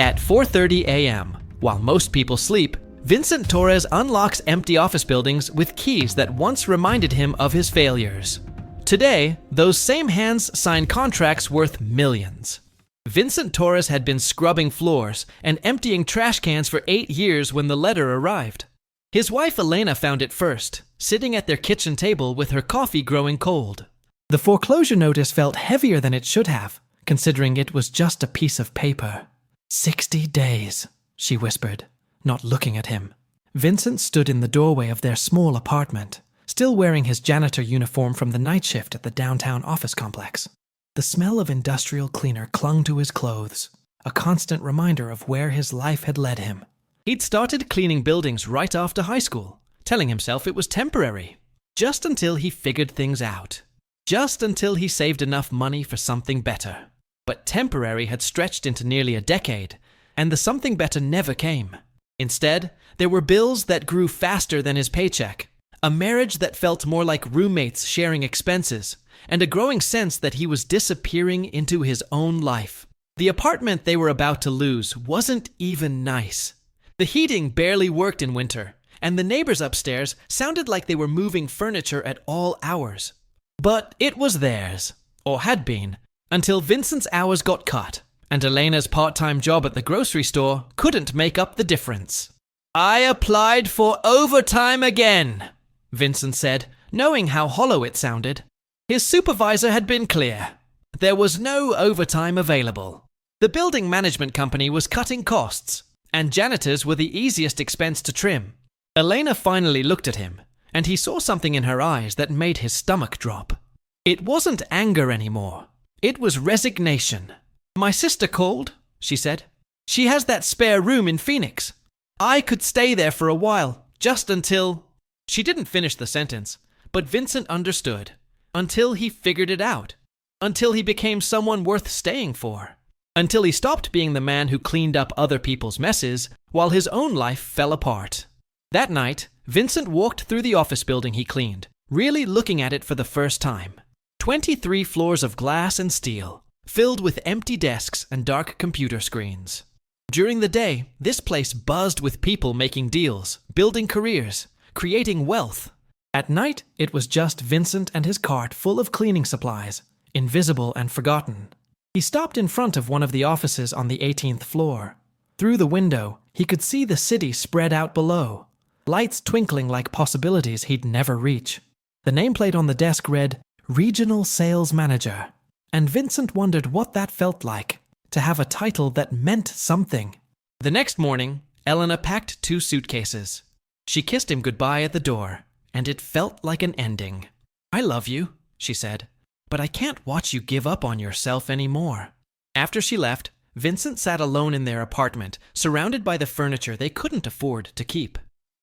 At 4:30 a.m., while most people sleep, Vincent Torres unlocks empty office buildings with keys that once reminded him of his failures. Today, those same hands sign contracts worth millions. Vincent Torres had been scrubbing floors and emptying trash cans for 8 years when the letter arrived. His wife Elena found it first, sitting at their kitchen table with her coffee growing cold. The foreclosure notice felt heavier than it should have, considering it was just a piece of paper. 60 days, she whispered, not looking at him. Vincent stood in the doorway of their small apartment, still wearing his janitor uniform from the night shift at the downtown office complex. The smell of industrial cleaner clung to his clothes, a constant reminder of where his life had led him. He'd started cleaning buildings right after high school, telling himself it was temporary, just until he figured things out. Just until he saved enough money for something better. But temporary had stretched into nearly a decade, and the something better never came. Instead, there were bills that grew faster than his paycheck, a marriage that felt more like roommates sharing expenses, and a growing sense that he was disappearing into his own life. The apartment they were about to lose wasn't even nice. The heating barely worked in winter, and the neighbors upstairs sounded like they were moving furniture at all hours. But it was theirs, or had been, until Vincent's hours got cut, and Elena's part-time job at the grocery store couldn't make up the difference. "I applied for overtime again," Vincent said, knowing how hollow it sounded. His supervisor had been clear. There was no overtime available. The building management company was cutting costs, and janitors were the easiest expense to trim. Elena finally looked at him, and he saw something in her eyes that made his stomach drop. It wasn't anger anymore. It was resignation. "My sister called," she said. "She has that spare room in Phoenix. I could stay there for a while, just until—" She didn't finish the sentence, but Vincent understood. Until he figured it out. Until he became someone worth staying for. Until he stopped being the man who cleaned up other people's messes while his own life fell apart. That night, Vincent walked through the office building he cleaned, really looking at it for the first time. 23 floors of glass and steel, filled with empty desks and dark computer screens. During the day, this place buzzed with people making deals, building careers, creating wealth. At night, it was just Vincent and his cart full of cleaning supplies, invisible and forgotten. He stopped in front of one of the offices on the 18th floor. Through the window, he could see the city spread out below, lights twinkling like possibilities he'd never reach. The nameplate on the desk read, Regional Sales Manager, and Vincent wondered what that felt like, to have a title that meant something. The next morning, Elena packed 2 suitcases. She kissed him goodbye at the door, and it felt like an ending. "I love you," she said, "but I can't watch you give up on yourself anymore." After she left, Vincent sat alone in their apartment, surrounded by the furniture they couldn't afford to keep.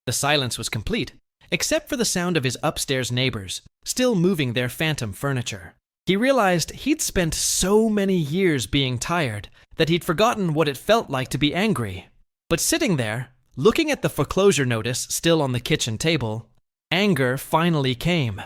The silence was complete, except for the sound of his upstairs neighbors, still moving their phantom furniture. He realized he'd spent so many years being tired that he'd forgotten what it felt like to be angry. But sitting there, looking at the foreclosure notice still on the kitchen table, anger finally came.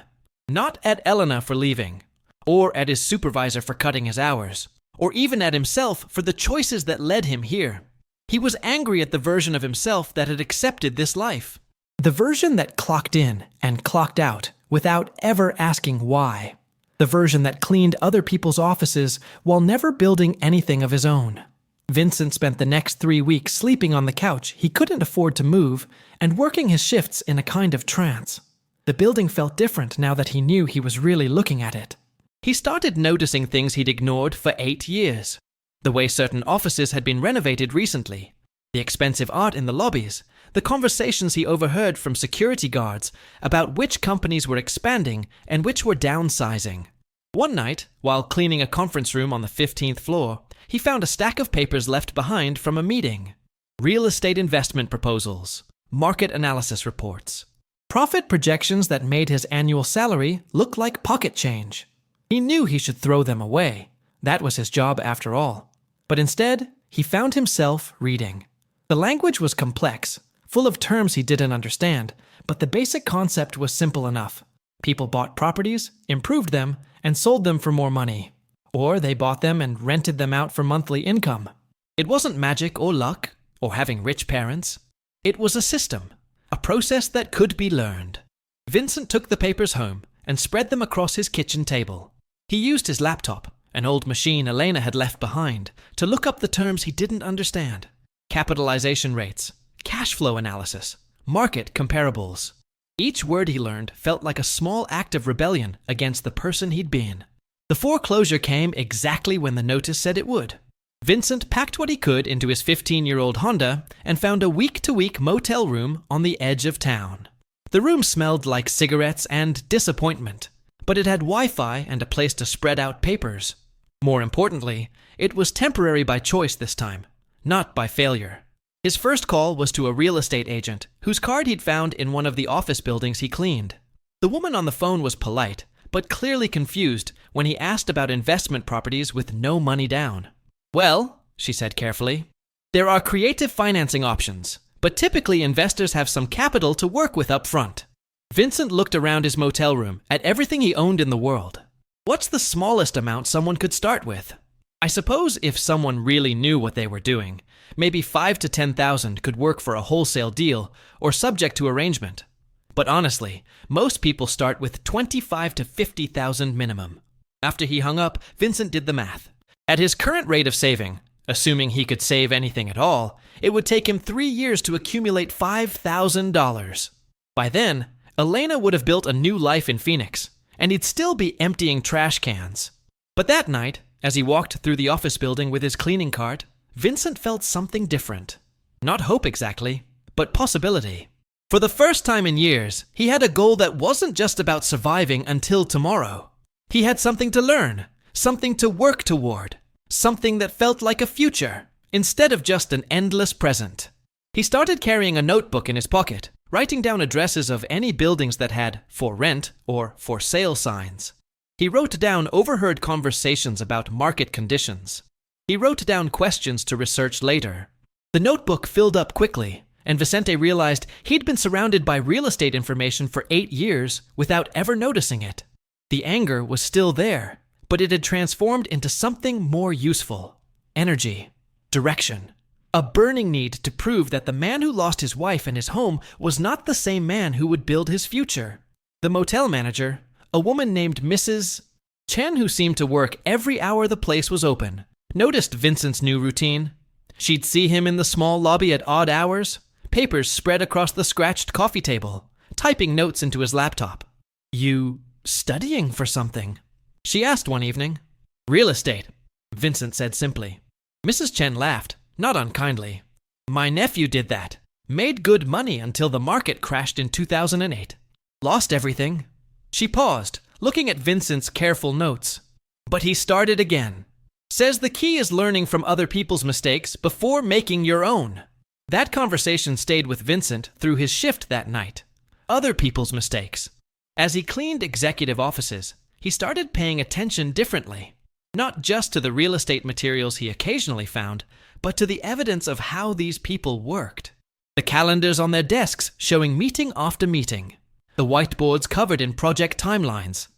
Not at Elena for leaving, or at his supervisor for cutting his hours, or even at himself for the choices that led him here. He was angry at the version of himself that had accepted this life. The version that clocked in and clocked out without ever asking why. The version that cleaned other people's offices while never building anything of his own. Vincent spent the next 3 weeks sleeping on the couch he couldn't afford to move and working his shifts in a kind of trance. The building felt different now that he knew he was really looking at it. He started noticing things he'd ignored for 8 years. The way certain offices had been renovated recently, the expensive art in the lobbies, the conversations he overheard from security guards about which companies were expanding and which were downsizing. One night, while cleaning a conference room on the 15th floor, he found a stack of papers left behind from a meeting. Real estate investment proposals, market analysis reports, profit projections that made his annual salary look like pocket change. He knew he should throw them away. That was his job after all. But instead, he found himself reading. The language was complex, full of terms he didn't understand, but the basic concept was simple enough. People bought properties, improved them, and sold them for more money. Or they bought them and rented them out for monthly income. It wasn't magic or luck or having rich parents. It was a system, a process that could be learned. Vincent took the papers home and spread them across his kitchen table. He used his laptop, an old machine Elena had left behind, to look up the terms he didn't understand. Capitalization rates, cash flow analysis, market comparables. Each word he learned felt like a small act of rebellion against the person he'd been. The foreclosure came exactly when the notice said it would. Vincent packed what he could into his 15-year-old Honda and found a week-to-week motel room on the edge of town. The room smelled like cigarettes and disappointment, but it had Wi-Fi and a place to spread out papers. More importantly, it was temporary by choice this time, not by failure. His first call was to a real estate agent whose card he'd found in one of the office buildings he cleaned. The woman on the phone was polite, but clearly confused when he asked about investment properties with no money down. "Well," she said carefully, "there are creative financing options, but typically investors have some capital to work with up front." Vincent looked around his motel room at everything he owned in the world. What's the smallest amount someone could start with? I suppose if someone really knew what they were doing, maybe 5,000 to 10,000 could work for a wholesale deal or subject to arrangement. But honestly, most people start with 25,000 to 50,000 minimum. After he hung up, Vincent did the math. At his current rate of saving, assuming he could save anything at all, it would take him 3 years to accumulate $5,000. By then, Elena would have built a new life in Phoenix, and he'd still be emptying trash cans. But that night, as he walked through the office building with his cleaning cart, Vincent felt something different. Not hope exactly, but possibility. For the first time in years, he had a goal that wasn't just about surviving until tomorrow. He had something to learn, something to work toward, something that felt like a future, instead of just an endless present. He started carrying a notebook in his pocket, writing down addresses of any buildings that had "for rent" or "for sale" signs. He wrote down overheard conversations about market conditions. He wrote down questions to research later. The notebook filled up quickly, and Vicente realized he'd been surrounded by real estate information for 8 years without ever noticing it. The anger was still there, but it had transformed into something more useful. Energy. Direction. A burning need to prove that the man who lost his wife and his home was not the same man who would build his future. The motel manager, a woman named Mrs. Chen, who seemed to work every hour the place was open, noticed Vincent's new routine. She'd see him in the small lobby at odd hours, papers spread across the scratched coffee table, typing notes into his laptop. "You studying for something?" she asked one evening. "Real estate," Vincent said simply. Mrs. Chen laughed, not unkindly. "My nephew did that. Made good money until the market crashed in 2008. Lost everything." She paused, looking at Vincent's careful notes. "But he started again. Says the key is learning from other people's mistakes before making your own." That conversation stayed with Vincent through his shift that night. Other people's mistakes. As he cleaned executive offices, he started paying attention differently. Not just to the real estate materials he occasionally found, but to the evidence of how these people worked. The calendars on their desks showing meeting after meeting. The whiteboards covered in project timelines.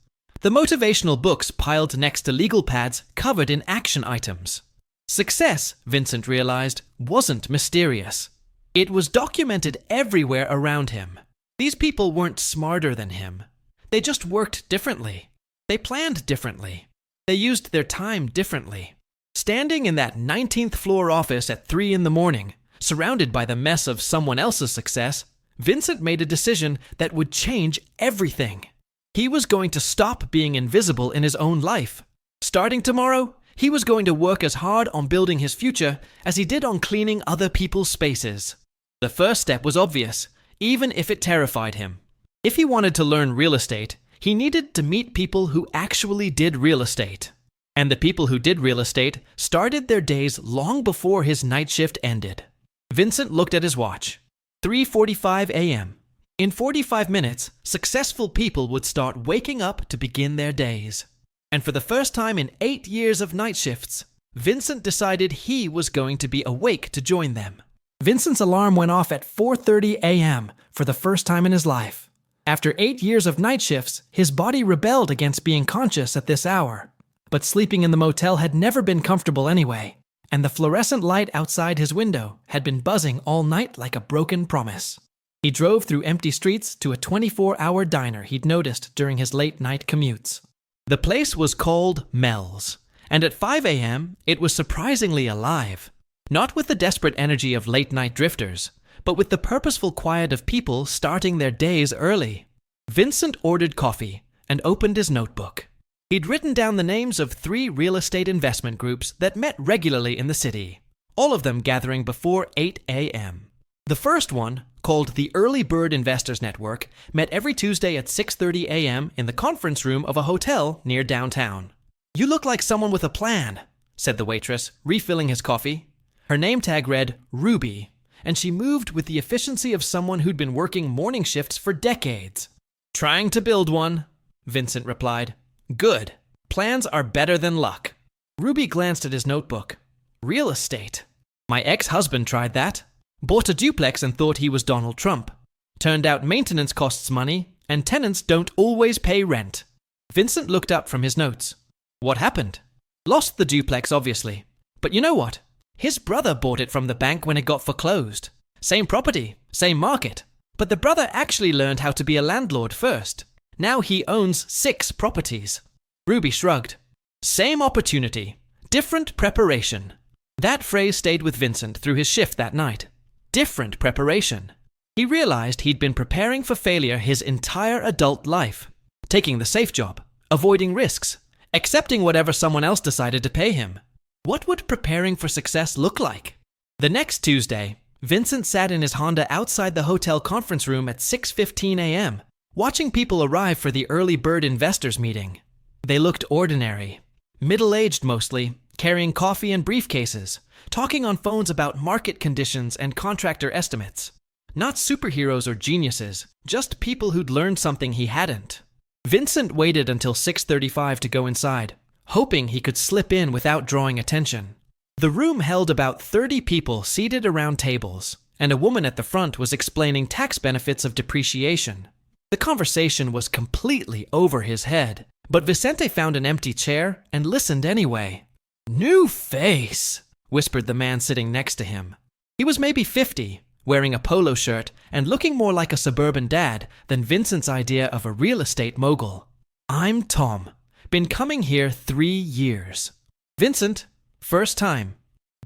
The motivational books piled next to legal pads covered in action items. Success, Vincent realized, wasn't mysterious. It was documented everywhere around him. These people weren't smarter than him. They just worked differently. They planned differently. They used their time differently. Standing in that 19th floor office at 3 a.m, surrounded by the mess of someone else's success, Vincent made a decision that would change everything. He was going to stop being invisible in his own life. Starting tomorrow, he was going to work as hard on building his future as he did on cleaning other people's spaces. The first step was obvious, even if it terrified him. If he wanted to learn real estate, he needed to meet people who actually did real estate. And the people who did real estate started their days long before his night shift ended. Vincent looked at his watch. 3:45 a.m. In 45 minutes, successful people would start waking up to begin their days. And for the first time in 8 years of night shifts, Vincent decided he was going to be awake to join them. Vincent's alarm went off at 4:30 a.m. for the first time in his life. After 8 years of night shifts, his body rebelled against being conscious at this hour. But sleeping in the motel had never been comfortable anyway. and the fluorescent light outside his window had been buzzing all night like a broken promise. He drove through empty streets to a 24-hour diner he'd noticed during his late-night commutes. The place was called Mel's, and at 5 a.m. it was surprisingly alive. Not with the desperate energy of late-night drifters, but with the purposeful quiet of people starting their days early. Vincent ordered coffee and opened his notebook. He'd written down the names of 3 real estate investment groups that met regularly in the city, all of them gathering before 8 a.m. The first one, called the Early Bird Investors Network, met every Tuesday at 6:30 a.m. in the conference room of a hotel near downtown. "You look like someone with a plan," said the waitress, refilling his coffee. Her name tag read Ruby, and she moved with the efficiency of someone who'd been working morning shifts for decades. "Trying to build one," Vincent replied. "Good. Plans are better than luck." Ruby glanced at his notebook. "Real estate. My ex-husband tried that. Bought a duplex and thought he was Donald Trump. Turned out maintenance costs money, and tenants don't always pay rent." Vincent looked up from his notes. "What happened?" "Lost the duplex, obviously. But you know what? His brother bought it from the bank when it got foreclosed. Same property, same market. But the brother actually learned how to be a landlord first. Now he owns 6 properties." Ruby shrugged. "Same opportunity, different preparation." That phrase stayed with Vincent through his shift that night. Different preparation. He realized he'd been preparing for failure his entire adult life. Taking the safe job, avoiding risks, accepting whatever someone else decided to pay him. What would preparing for success look like? The next Tuesday, Vincent sat in his Honda outside the hotel conference room at 6:15 a.m., watching people arrive for the early bird investors meeting. They looked ordinary, middle-aged mostly, carrying coffee and briefcases, talking on phones about market conditions and contractor estimates. Not superheroes or geniuses, just people who'd learned something he hadn't. Vincent waited until 6:35 to go inside, hoping he could slip in without drawing attention. The room held about 30 people seated around tables, and a woman at the front was explaining tax benefits of depreciation. The conversation was completely over his head, but Vicente found an empty chair and listened anyway. "New face," whispered the man sitting next to him. He was maybe 50, wearing a polo shirt and looking more like a suburban dad than Vincent's idea of a real estate mogul. "I'm Tom. Been coming here 3 years." "Vincent, first time.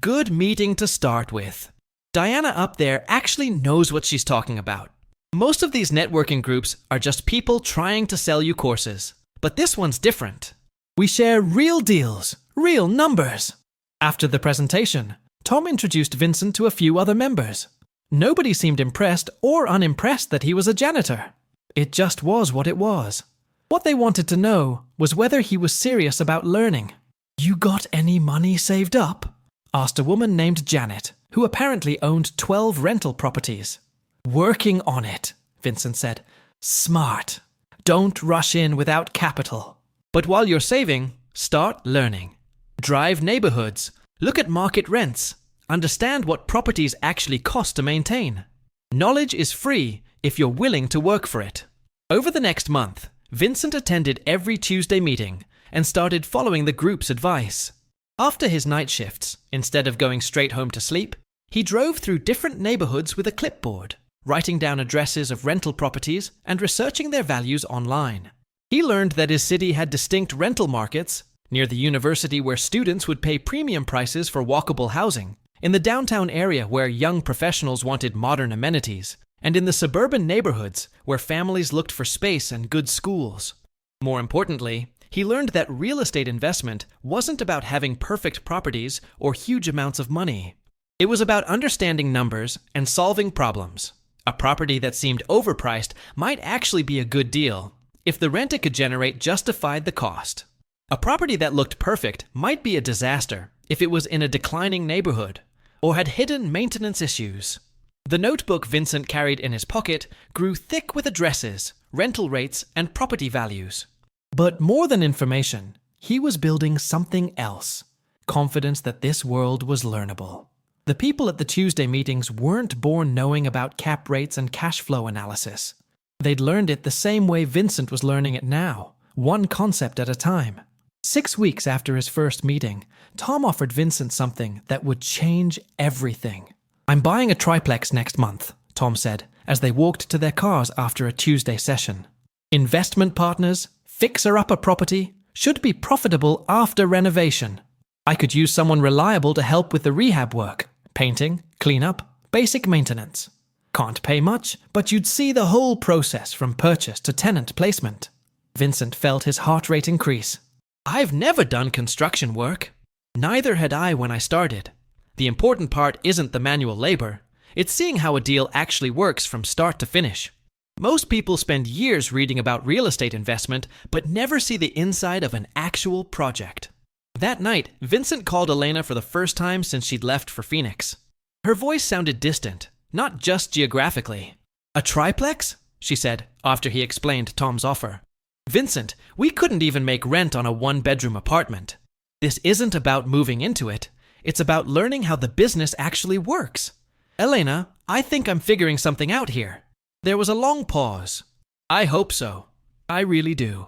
Good meeting to start with. Diana up there actually knows what she's talking about. Most of these networking groups are just people trying to sell you courses, but this one's different. We share real deals, real numbers." After the presentation, Tom introduced Vincent to a few other members. Nobody seemed impressed or unimpressed that he was a janitor. It just was what it was. What they wanted to know was whether he was serious about learning. "You got any money saved up?" asked a woman named Janet, who apparently owned 12 rental properties. "Working on it," Vincent said. "Smart. Don't rush in without capital. But while you're saving, start learning. Drive neighborhoods, look at market rents, understand what properties actually cost to maintain. Knowledge is free if you're willing to work for it." Over the next month, Vincent attended every Tuesday meeting and started following the group's advice. After his night shifts, instead of going straight home to sleep, he drove through different neighborhoods with a clipboard, writing down addresses of rental properties and researching their values online. He learned that his city had distinct rental markets, near the university where students would pay premium prices for walkable housing, in the downtown area where young professionals wanted modern amenities, and in the suburban neighborhoods where families looked for space and good schools. More importantly, he learned that real estate investment wasn't about having perfect properties or huge amounts of money. It was about understanding numbers and solving problems. A property that seemed overpriced might actually be a good deal if the rent it could generate justified the cost. A property that looked perfect might be a disaster if it was in a declining neighborhood or had hidden maintenance issues. The notebook Vincent carried in his pocket grew thick with addresses, rental rates, and property values. But more than information, he was building something else, confidence that this world was learnable. The people at the Tuesday meetings weren't born knowing about cap rates and cash flow analysis. They'd learned it the same way Vincent was learning it now, one concept at a time. 6 weeks after his first meeting, Tom offered Vincent something that would change everything. "I'm buying a triplex next month," Tom said, as they walked to their cars after a Tuesday session. "Investment partners, fixer-upper property, should be profitable after renovation. I could use someone reliable to help with the rehab work, painting, cleanup, basic maintenance. Can't pay much, but you'd see the whole process from purchase to tenant placement." Vincent felt his heart rate increase. "I've never done construction work. Neither had I when I started. The important part isn't the manual labor. It's seeing how a deal actually works from start to finish. Most people spend years reading about real estate investment, but never see the inside of an actual project." That night, Vincent called Elena for the first time since she'd left for Phoenix. Her voice sounded distant, not just geographically. "A triplex?" she said, after he explained Tom's offer. "Vincent, we couldn't even make rent on a one-bedroom apartment. This isn't about moving into it. It's about learning how the business actually works. Elena, I think I'm figuring something out here." There was a long pause. "I hope so. I really do.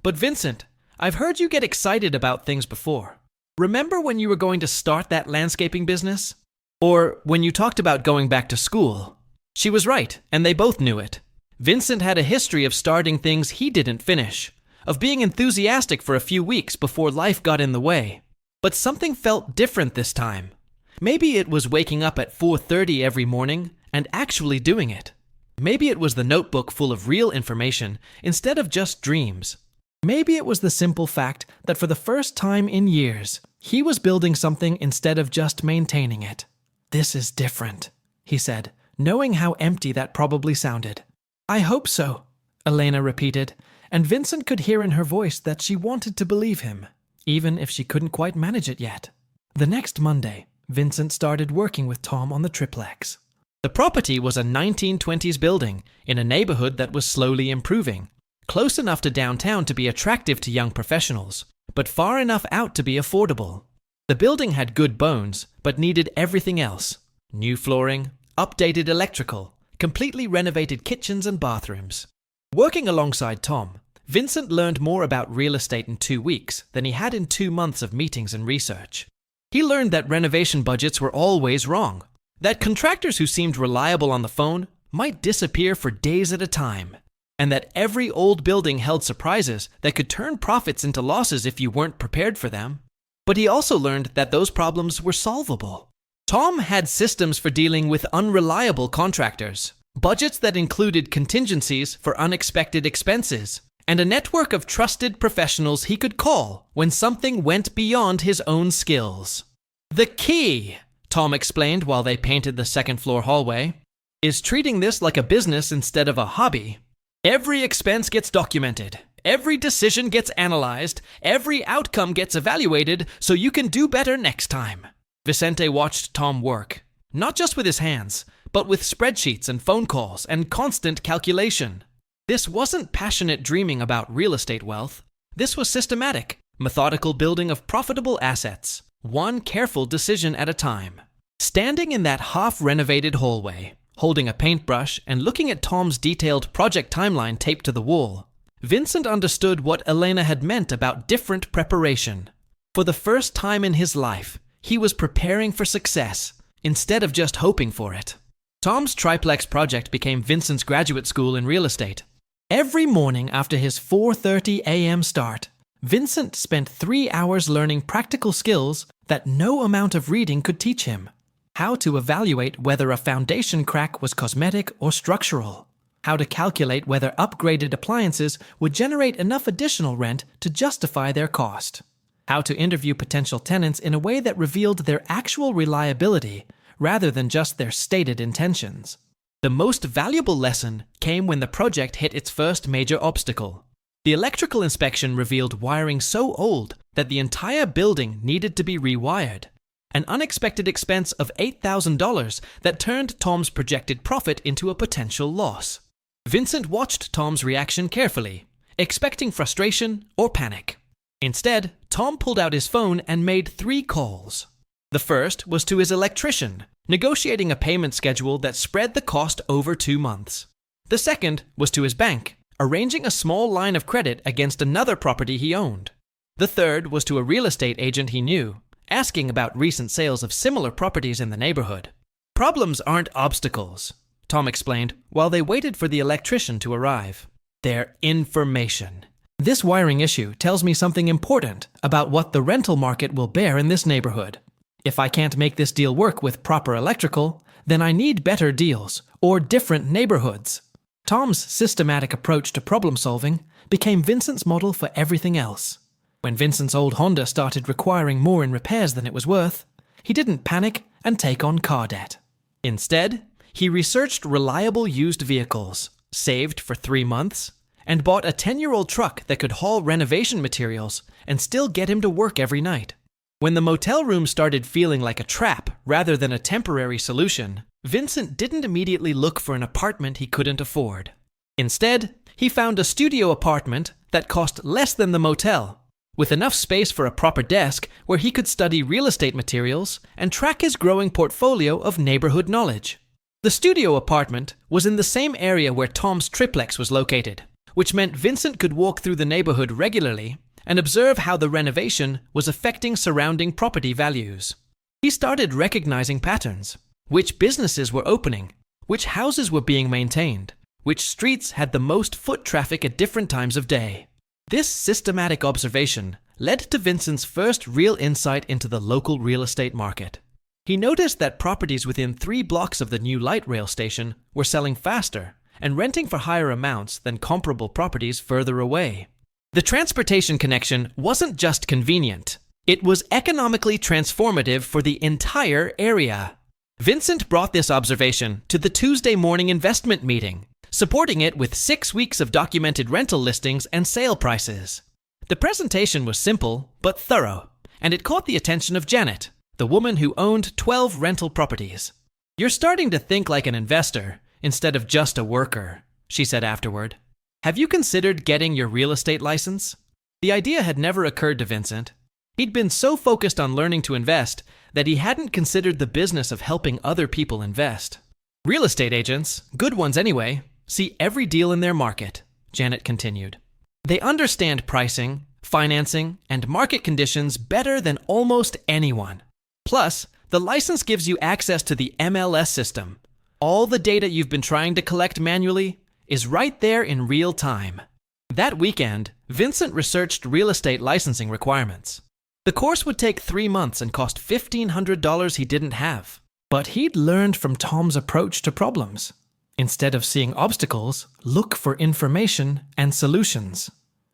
But Vincent, I've heard you get excited about things before. Remember when you were going to start that landscaping business? Or when you talked about going back to school?" She was right, and they both knew it. Vincent had a history of starting things he didn't finish, of being enthusiastic for a few weeks before life got in the way. But something felt different this time. Maybe it was waking up at 4:30 every morning and actually doing it. Maybe it was the notebook full of real information instead of just dreams. Maybe it was the simple fact that for the first time in years, he was building something instead of just maintaining it. "This is different," he said, knowing how empty that probably sounded. "I hope so," Elena repeated, and Vincent could hear in her voice that she wanted to believe him, even if she couldn't quite manage it yet. The next Monday, Vincent started working with Tom on the triplex. The property was a 1920s building in a neighborhood that was slowly improving, close enough to downtown to be attractive to young professionals, but far enough out to be affordable. The building had good bones, but needed everything else: new flooring, updated electrical, completely renovated kitchens and bathrooms. Working alongside Tom, Vincent learned more about real estate in 2 weeks than he had in 2 months of meetings and research. He learned that renovation budgets were always wrong, that contractors who seemed reliable on the phone might disappear for days at a time, and that every old building held surprises that could turn profits into losses if you weren't prepared for them. But he also learned that those problems were solvable. Tom had systems for dealing with unreliable contractors, budgets that included contingencies for unexpected expenses, and a network of trusted professionals he could call when something went beyond his own skills. "The key," Tom explained while they painted the second-floor hallway, "is treating this like a business instead of a hobby. Every expense gets documented, every decision gets analyzed, every outcome gets evaluated so you can do better next time." Vicente watched Tom work, not just with his hands, but with spreadsheets and phone calls and constant calculation. This wasn't passionate dreaming about real estate wealth. This was systematic, methodical building of profitable assets, one careful decision at a time. Standing in that half-renovated hallway, holding a paintbrush and looking at Tom's detailed project timeline taped to the wall, Vincent understood what Elena had meant about different preparation. For the first time in his life, he was preparing for success instead of just hoping for it. Tom's triplex project became Vincent's graduate school in real estate. Every morning after his 4:30 a.m. start, Vincent spent 3 hours learning practical skills that no amount of reading could teach him. How to evaluate whether a foundation crack was cosmetic or structural. How to calculate whether upgraded appliances would generate enough additional rent to justify their cost. How to interview potential tenants in a way that revealed their actual reliability rather than just their stated intentions. The most valuable lesson came when the project hit its first major obstacle. The electrical inspection revealed wiring so old that the entire building needed to be rewired, an unexpected expense of $8,000 that turned Tom's projected profit into a potential loss. Vincent watched Tom's reaction carefully, expecting frustration or panic. Instead, Tom pulled out his phone and made 3 calls. The first was to his electrician, negotiating a payment schedule that spread the cost over 2 months. The second was to his bank, arranging a small line of credit against another property he owned. The third was to a real estate agent he knew, asking about recent sales of similar properties in the neighborhood. Problems aren't obstacles, Tom explained while they waited for the electrician to arrive. They're information. This wiring issue tells me something important about what the rental market will bear in this neighborhood. If I can't make this deal work with proper electrical, then I need better deals or different neighborhoods. Tom's systematic approach to problem solving became Vincent's model for everything else. When Vincent's old Honda started requiring more in repairs than it was worth, he didn't panic and take on car debt. Instead, he researched reliable used vehicles, saved for 3 months, and bought a 10-year-old truck that could haul renovation materials and still get him to work every night. When the motel room started feeling like a trap rather than a temporary solution, Vincent didn't immediately look for an apartment he couldn't afford. Instead, he found a studio apartment that cost less than the motel, with enough space for a proper desk where he could study real estate materials and track his growing portfolio of neighborhood knowledge. The studio apartment was in the same area where Tom's triplex was located, which meant Vincent could walk through the neighborhood regularly and observe how the renovation was affecting surrounding property values. He started recognizing patterns: which businesses were opening, which houses were being maintained, which streets had the most foot traffic at different times of day. This systematic observation led to Vincent's first real insight into the local real estate market. He noticed that properties within 3 blocks of the new light rail station were selling faster and renting for higher amounts than comparable properties further away. The transportation connection wasn't just convenient, it was economically transformative for the entire area. Vincent brought this observation to the Tuesday morning investment meeting, supporting it with 6 weeks of documented rental listings and sale prices. The presentation was simple but thorough, and it caught the attention of Janet, the woman who owned 12 rental properties. "You're starting to think like an investor instead of just a worker," she said afterward. "Have you considered getting your real estate license?" The idea had never occurred to Vincent. He'd been so focused on learning to invest that he hadn't considered the business of helping other people invest. "Real estate agents, good ones anyway, see every deal in their market," Janet continued. "They understand pricing, financing, and market conditions better than almost anyone. Plus, the license gives you access to the MLS system. All the data you've been trying to collect manually is right there in real time." That weekend, Vincent researched real estate licensing requirements. The course would take 3 months and cost $1,500 he didn't have. But he'd learned from Tom's approach to problems. Instead of seeing obstacles, look for information and solutions.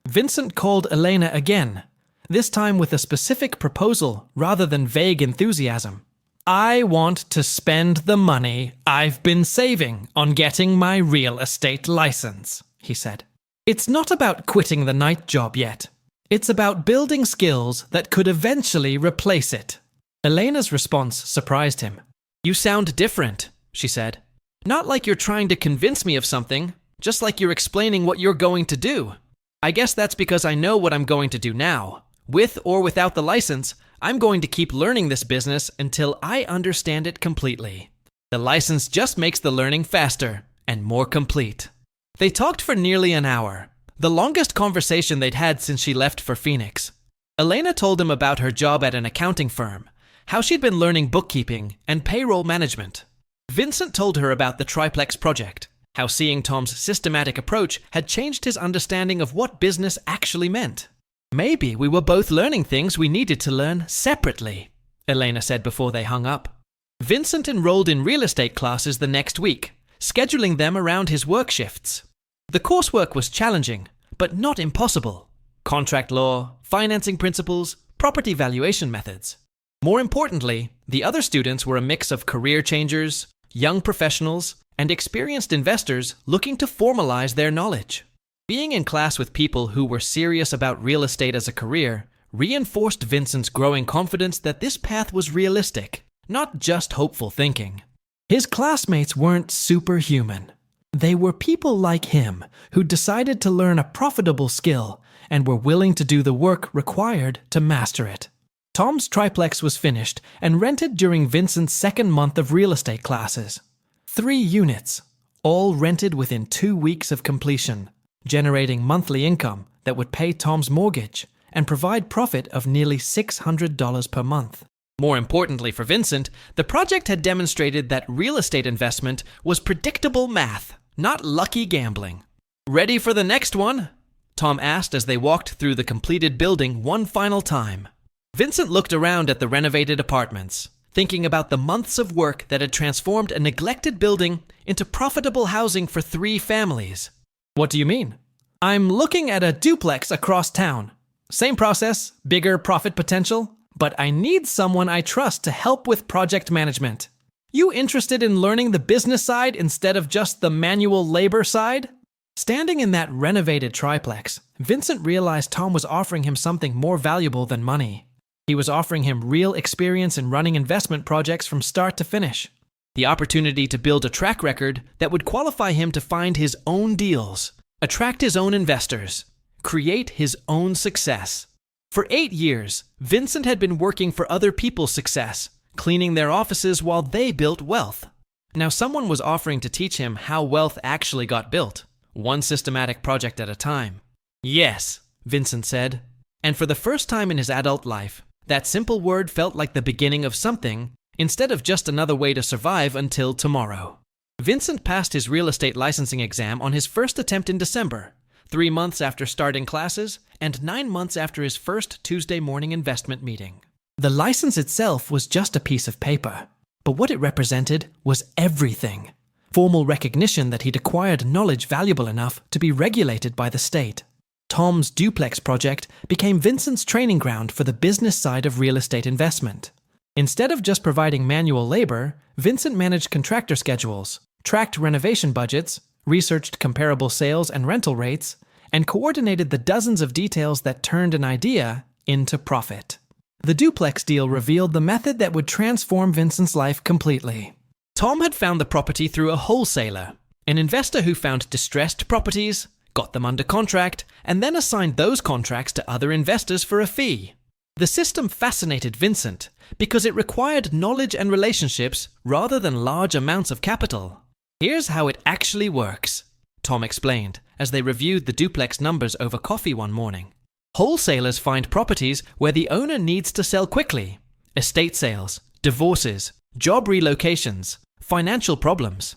Vincent called Elena again, this time with a specific proposal rather than vague enthusiasm. "I want to spend the money I've been saving on getting my real estate license," he said. "It's not about quitting the night job yet. It's about building skills that could eventually replace it." Elena's response surprised him. "You sound different," she said. "Not like you're trying to convince me of something, just like you're explaining what you're going to do. I guess that's because I know what I'm going to do now. With or without the license, I'm going to keep learning this business until I understand it completely. The license just makes the learning faster and more complete." They talked for nearly an hour, the longest conversation they'd had since she left for Phoenix. Elena told him about her job at an accounting firm, how she'd been learning bookkeeping and payroll management. Vincent told her about the triplex project, how seeing Tom's systematic approach had changed his understanding of what business actually meant. "Maybe we were both learning things we needed to learn separately," Elena said before they hung up. Vincent enrolled in real estate classes the next week, scheduling them around his work shifts. The coursework was challenging, but not impossible. Contract law, financing principles, property valuation methods. More importantly, the other students were a mix of career changers, young professionals, and experienced investors looking to formalize their knowledge. Being in class with people who were serious about real estate as a career reinforced Vincent's growing confidence that this path was realistic, not just hopeful thinking. His classmates weren't superhuman. They were people like him who decided to learn a profitable skill and were willing to do the work required to master it. Tom's triplex was finished and rented during Vincent's second month of real estate classes. 3 units, all rented within 2 weeks of completion, generating monthly income that would pay Tom's mortgage and provide profit of nearly $600 per month. More importantly for Vincent, the project had demonstrated that real estate investment was predictable math, not lucky gambling. "Ready for the next one?" Tom asked as they walked through the completed building one final time. Vincent looked around at the renovated apartments, thinking about the months of work that had transformed a neglected building into profitable housing for 3 families. "What do you mean?" "I'm looking at a duplex across town. Same process, bigger profit potential, but I need someone I trust to help with project management. You interested in learning the business side instead of just the manual labor side?" Standing in that renovated triplex, Vincent realized Tom was offering him something more valuable than money. He was offering him real experience in running investment projects from start to finish. The opportunity to build a track record that would qualify him to find his own deals, attract his own investors, create his own success. For 8 years, Vincent had been working for other people's success, cleaning their offices while they built wealth. Now someone was offering to teach him how wealth actually got built, one systematic project at a time. "Yes," Vincent said. And for the first time in his adult life, that simple word felt like the beginning of something, instead of just another way to survive until tomorrow. Vincent passed his real estate licensing exam on his first attempt in December, 3 months after starting classes, and 9 months after his first Tuesday morning investment meeting. The license itself was just a piece of paper, but what it represented was everything. Formal recognition that he'd acquired knowledge valuable enough to be regulated by the state. Tom's duplex project became Vincent's training ground for the business side of real estate investment. Instead of just providing manual labor, Vincent managed contractor schedules, tracked renovation budgets, researched comparable sales and rental rates, and coordinated the dozens of details that turned an idea into profit. The duplex deal revealed the method that would transform Vincent's life completely. Tom had found the property through a wholesaler, an investor who found distressed properties, got them under contract, and then assigned those contracts to other investors for a fee. The system fascinated Vincent because it required knowledge and relationships rather than large amounts of capital. "Here's how it actually works," Tom explained as they reviewed the duplex numbers over coffee one morning. Wholesalers find properties where the owner needs to sell quickly: estate sales, divorces, job relocations, financial problems.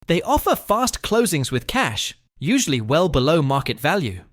They offer fast closings with cash, usually well below market value.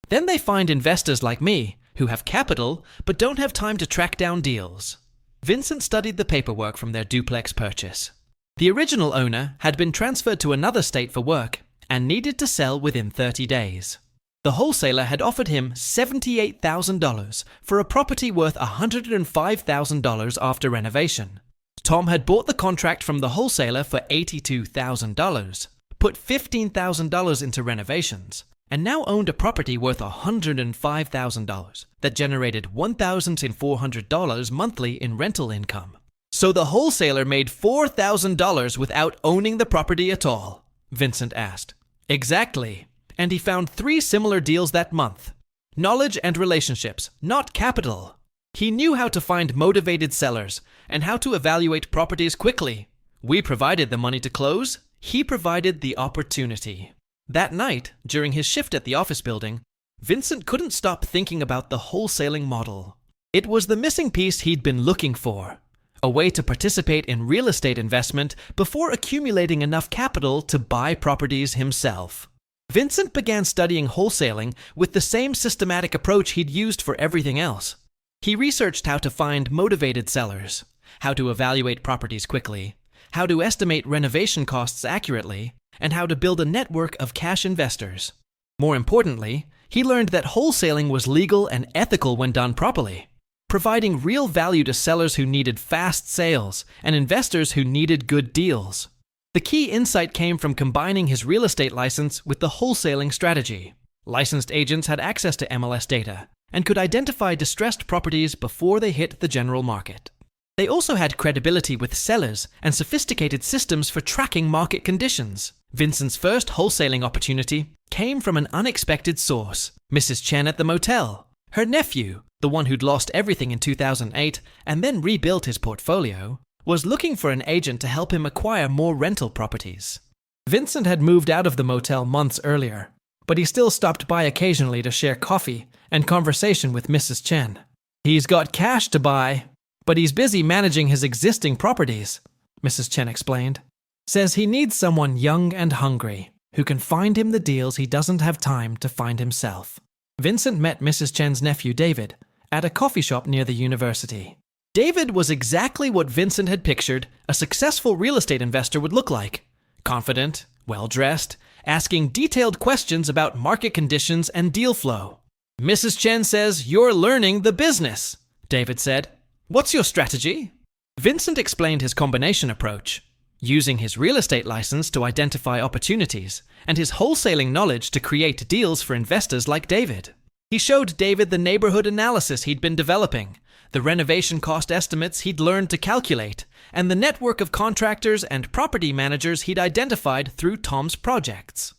Then they find investors like me who have capital but don't have time to track down deals. Vincent studied the paperwork from their duplex purchase. The original owner had been transferred to another state for work and needed to sell within 30 days. The wholesaler had offered him $78,000 for a property worth $105,000 after renovation. Tom had bought the contract from the wholesaler for $82,000, put $15,000 into renovations, and now owned a property worth $105,000 that generated $1,400 monthly in rental income. "So the wholesaler made $4,000 without owning the property at all?" Vincent asked. "Exactly. And he found 3 similar deals that month. Knowledge and relationships, not capital. He knew how to find motivated sellers and how to evaluate properties quickly. We provided the money to close. He provided the opportunity." That night, during his shift at the office building, Vincent couldn't stop thinking about the wholesaling model. It was the missing piece he'd been looking for. A way to participate in real estate investment before accumulating enough capital to buy properties himself. Vincent began studying wholesaling with the same systematic approach he'd used for everything else. He researched how to find motivated sellers, how to evaluate properties quickly, how to estimate renovation costs accurately, and how to build a network of cash investors. More importantly, he learned that wholesaling was legal and ethical when done properly, providing real value to sellers who needed fast sales and investors who needed good deals. The key insight came from combining his real estate license with the wholesaling strategy. Licensed agents had access to MLS data and could identify distressed properties before they hit the general market. They also had credibility with sellers and sophisticated systems for tracking market conditions. Vincent's first wholesaling opportunity came from an unexpected source: Mrs. Chen at the motel. Her nephew, the one who'd lost everything in 2008 and then rebuilt his portfolio, was looking for an agent to help him acquire more rental properties. Vincent had moved out of the motel months earlier, but he still stopped by occasionally to share coffee and conversation with Mrs. Chen. He's got cash to buy, but he's busy managing his existing properties, Mrs. Chen explained. Says he needs someone young and hungry who can find him the deals he doesn't have time to find himself. Vincent met Mrs. Chen's nephew David at a coffee shop near the university. David was exactly what Vincent had pictured a successful real estate investor would look like. Confident, well-dressed, asking detailed questions about market conditions and deal flow. "Mrs. Chen says you're learning the business," David said. "What's your strategy?" Vincent explained his combination approach, using his real estate license to identify opportunities and his wholesaling knowledge to create deals for investors like David. He showed David the neighborhood analysis he'd been developing, the renovation cost estimates he'd learned to calculate, and the network of contractors and property managers he'd identified through Tom's projects.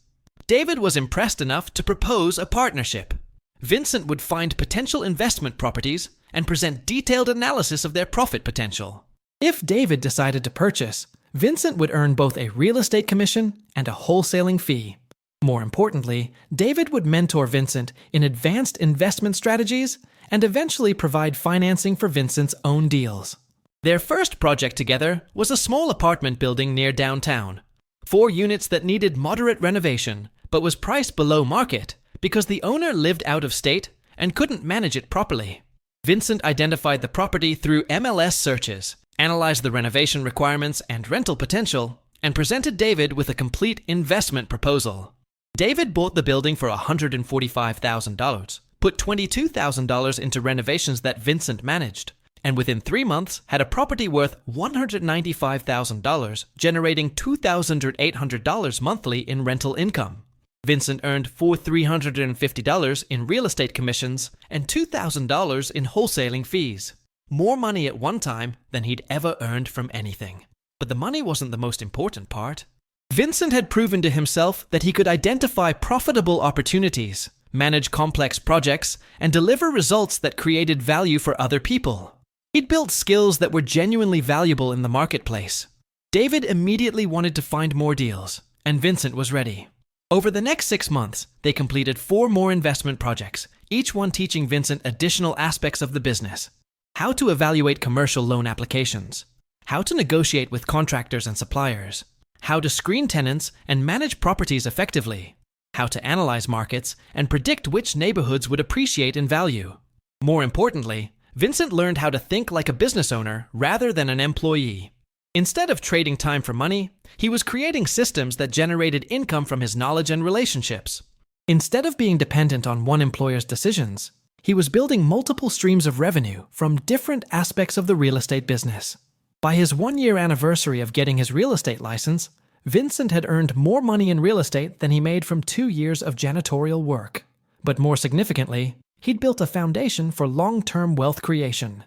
David was impressed enough to propose a partnership. Vincent would find potential investment properties and present detailed analysis of their profit potential. If David decided to purchase, Vincent would earn both a real estate commission and a wholesaling fee. More importantly, David would mentor Vincent in advanced investment strategies and eventually provide financing for Vincent's own deals. Their first project together was a small apartment building near downtown. 4 units that needed moderate renovation, but was priced below market because the owner lived out of state and couldn't manage it properly. Vincent identified the property through MLS searches, analyzed the renovation requirements and rental potential, and presented David with a complete investment proposal. David bought the building for $145,000, put $22,000 into renovations that Vincent managed, and within 3 months had a property worth $195,000, generating $2,800 monthly in rental income. Vincent earned $350 in real estate commissions and $2,000 in wholesaling fees. More money at one time than he'd ever earned from anything. But the money wasn't the most important part. Vincent had proven to himself that he could identify profitable opportunities, manage complex projects, and deliver results that created value for other people. He'd built skills that were genuinely valuable in the marketplace. David immediately wanted to find more deals, and Vincent was ready. Over the next 6 months, they completed 4 more investment projects, each one teaching Vincent additional aspects of the business. How to evaluate commercial loan applications, how to negotiate with contractors and suppliers, how to screen tenants and manage properties effectively, how to analyze markets and predict which neighborhoods would appreciate in value. More importantly, Vincent learned how to think like a business owner rather than an employee. Instead of trading time for money, he was creating systems that generated income from his knowledge and relationships. Instead of being dependent on one employer's decisions, he was building multiple streams of revenue from different aspects of the real estate business. By his 1-year anniversary of getting his real estate license, Vincent had earned more money in real estate than he made from 2 years of janitorial work. But more significantly, he'd built a foundation for long-term wealth creation.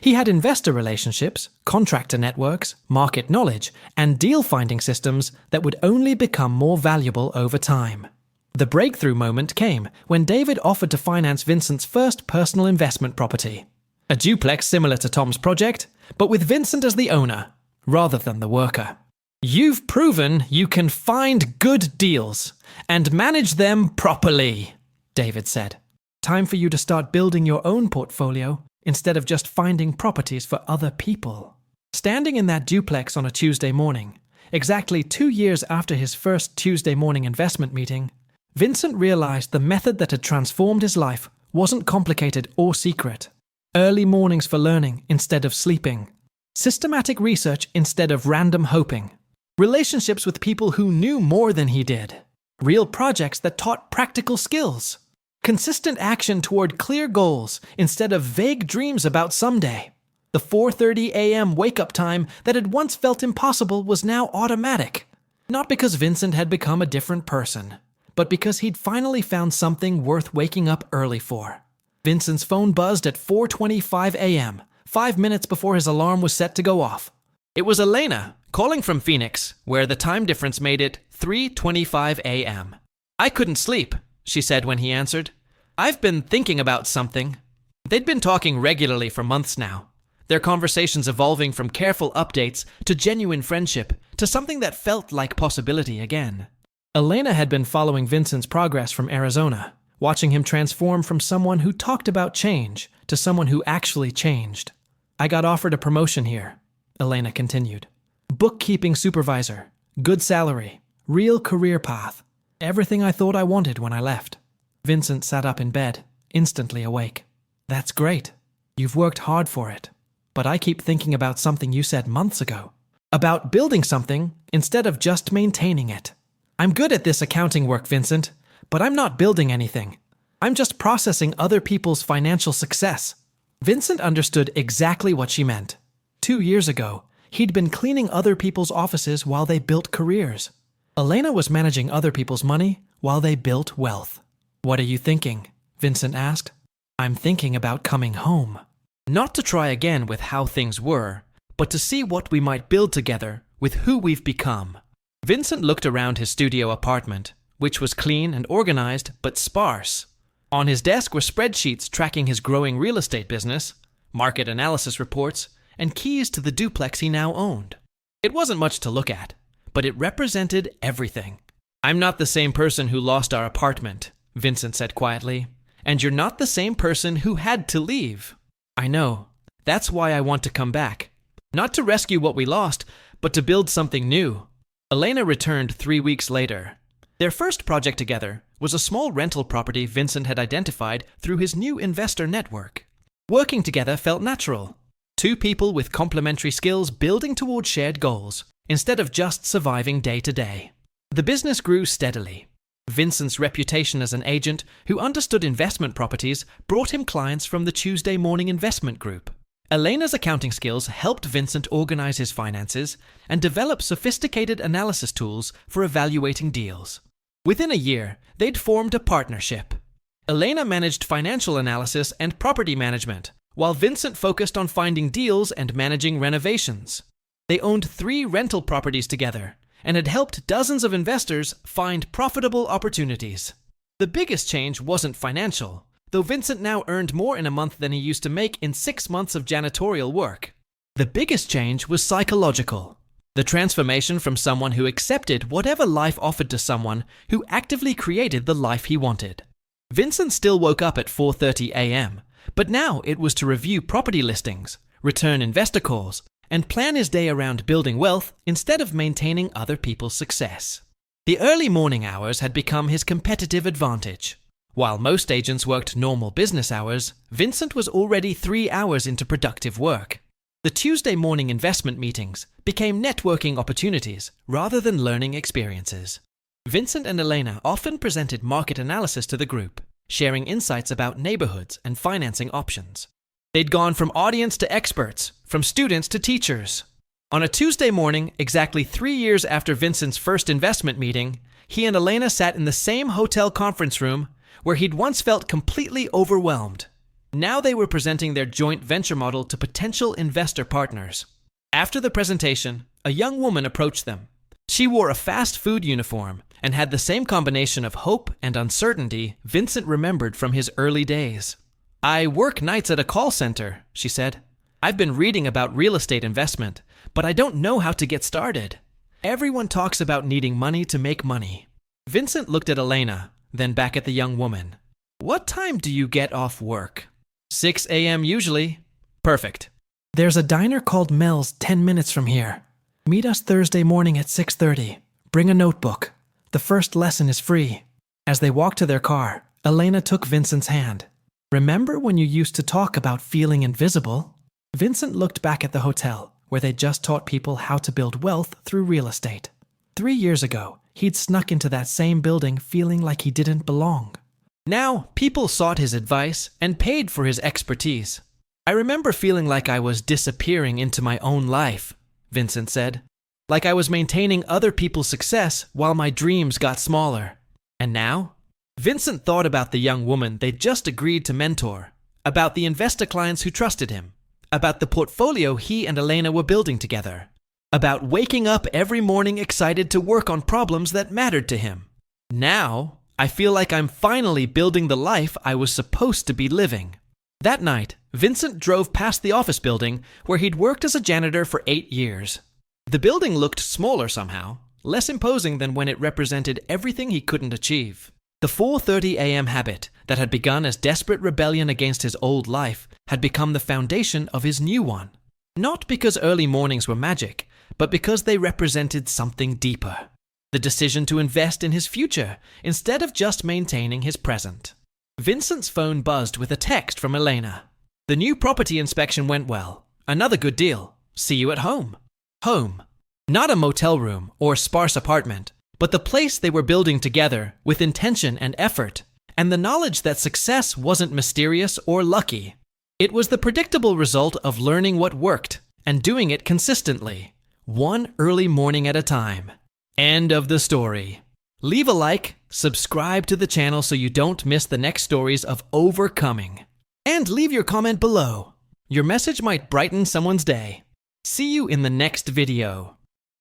He had investor relationships, contractor networks, market knowledge, and deal-finding systems that would only become more valuable over time. The breakthrough moment came when David offered to finance Vincent's first personal investment property. A duplex similar to Tom's project, but with Vincent as the owner, rather than the worker. "You've proven you can find good deals and manage them properly," David said. "Time for you to start building your own portfolio instead of just finding properties for other people." Standing in that duplex on a Tuesday morning, exactly 2 years after his first Tuesday morning investment meeting, Vincent realized the method that had transformed his life wasn't complicated or secret. Early mornings for learning instead of sleeping. Systematic research instead of random hoping. Relationships with people who knew more than he did. Real projects that taught practical skills. Consistent action toward clear goals instead of vague dreams about someday. The 4:30 a.m. wake-up time that had once felt impossible was now automatic. Not because Vincent had become a different person, but because he'd finally found something worth waking up early for. Vincent's phone buzzed at 4:25 a.m., 5 minutes before his alarm was set to go off. It was Elena, calling from Phoenix, where the time difference made it 3:25 a.m. "I couldn't sleep," she said when he answered. "I've been thinking about something." They'd been talking regularly for months now, their conversations evolving from careful updates to genuine friendship to something that felt like possibility again. Elena had been following Vincent's progress from Arizona, watching him transform from someone who talked about change to someone who actually changed. I got offered a promotion here, Elena continued. Bookkeeping supervisor, good salary, real career path, everything I thought I wanted when I left. Vincent sat up in bed, instantly awake. That's great. You've worked hard for it. But I keep thinking about something you said months ago. About building something instead of just maintaining it. I'm good at this accounting work, Vincent, but I'm not building anything. I'm just processing other people's financial success. Vincent understood exactly what she meant. 2 years ago, he'd been cleaning other people's offices while they built careers. Elena was managing other people's money while they built wealth. What are you thinking? Vincent asked. I'm thinking about coming home. Not to try again with how things were, but to see what we might build together with who we've become. Vincent looked around his studio apartment, which was clean and organized but sparse. On his desk were spreadsheets tracking his growing real estate business, market analysis reports, and keys to the duplex he now owned. It wasn't much to look at, but it represented everything. I'm not the same person who lost our apartment, Vincent said quietly, and you're not the same person who had to leave. I know. That's why I want to come back. Not to rescue what we lost, but to build something new. Elena returned 3 weeks later. Their first project together was a small rental property Vincent had identified through his new investor network. Working together felt natural. Two people with complementary skills building toward shared goals, instead of just surviving day to day. The business grew steadily. Vincent's reputation as an agent who understood investment properties brought him clients from the Tuesday Morning Investment Group. Elena's accounting skills helped Vincent organize his finances and develop sophisticated analysis tools for evaluating deals. Within a year, they'd formed a partnership. Elena managed financial analysis and property management, while Vincent focused on finding deals and managing renovations. They owned 3 rental properties together and had helped dozens of investors find profitable opportunities. The biggest change wasn't financial, though Vincent now earned more in a month than he used to make in 6 months of janitorial work. The biggest change was psychological. The transformation from someone who accepted whatever life offered to someone who actively created the life he wanted. Vincent still woke up at 4:30 a.m., but now it was to review property listings, return investor calls, and plan his day around building wealth instead of maintaining other people's success. The early morning hours had become his competitive advantage. While most agents worked normal business hours, Vincent was already 3 hours into productive work. The Tuesday morning investment meetings became networking opportunities rather than learning experiences. Vincent and Elena often presented market analysis to the group, sharing insights about neighborhoods and financing options. They'd gone from audience to experts, from students to teachers. On a Tuesday morning, exactly 3 years after Vincent's first investment meeting, he and Elena sat in the same hotel conference room where he'd once felt completely overwhelmed. Now they were presenting their joint venture model to potential investor partners. After the presentation, a young woman approached them. She wore a fast food uniform and had the same combination of hope and uncertainty Vincent remembered from his early days. I work nights at a call center, she said. I've been reading about real estate investment, but I don't know how to get started. Everyone talks about needing money to make money. Vincent looked at Elena, then back at the young woman. What time do you get off work? 6 a.m. usually. Perfect. There's a diner called Mel's 10 minutes from here. Meet us Thursday morning at 6:30. Bring a notebook. The first lesson is free. As they walked to their car, Elena took Vincent's hand. Remember when you used to talk about feeling invisible? Vincent looked back at the hotel, where they'd just taught people how to build wealth through real estate. 3 years ago, he'd snuck into that same building feeling like he didn't belong. Now, people sought his advice and paid for his expertise. I remember feeling like I was disappearing into my own life, Vincent said. Like I was maintaining other people's success while my dreams got smaller. And now? Vincent thought about the young woman they'd just agreed to mentor, about the investor clients who trusted him, about the portfolio he and Elena were building together, about waking up every morning excited to work on problems that mattered to him. Now, I feel like I'm finally building the life I was supposed to be living. That night, Vincent drove past the office building where he'd worked as a janitor for 8 years. The building looked smaller somehow, less imposing than when it represented everything he couldn't achieve. The 4:30 a.m. habit that had begun as desperate rebellion against his old life had become the foundation of his new one. Not because early mornings were magic, but because they represented something deeper. The decision to invest in his future instead of just maintaining his present. Vincent's phone buzzed with a text from Elena. The new property inspection went well. Another good deal. See you at home. Home. Not a motel room or sparse apartment, but the place they were building together with intention and effort, and the knowledge that success wasn't mysterious or lucky. It was the predictable result of learning what worked and doing it consistently, one early morning at a time. End of the story. Leave a like, subscribe to the channel so you don't miss the next stories of overcoming. And leave your comment below. Your message might brighten someone's day. See you in the next video.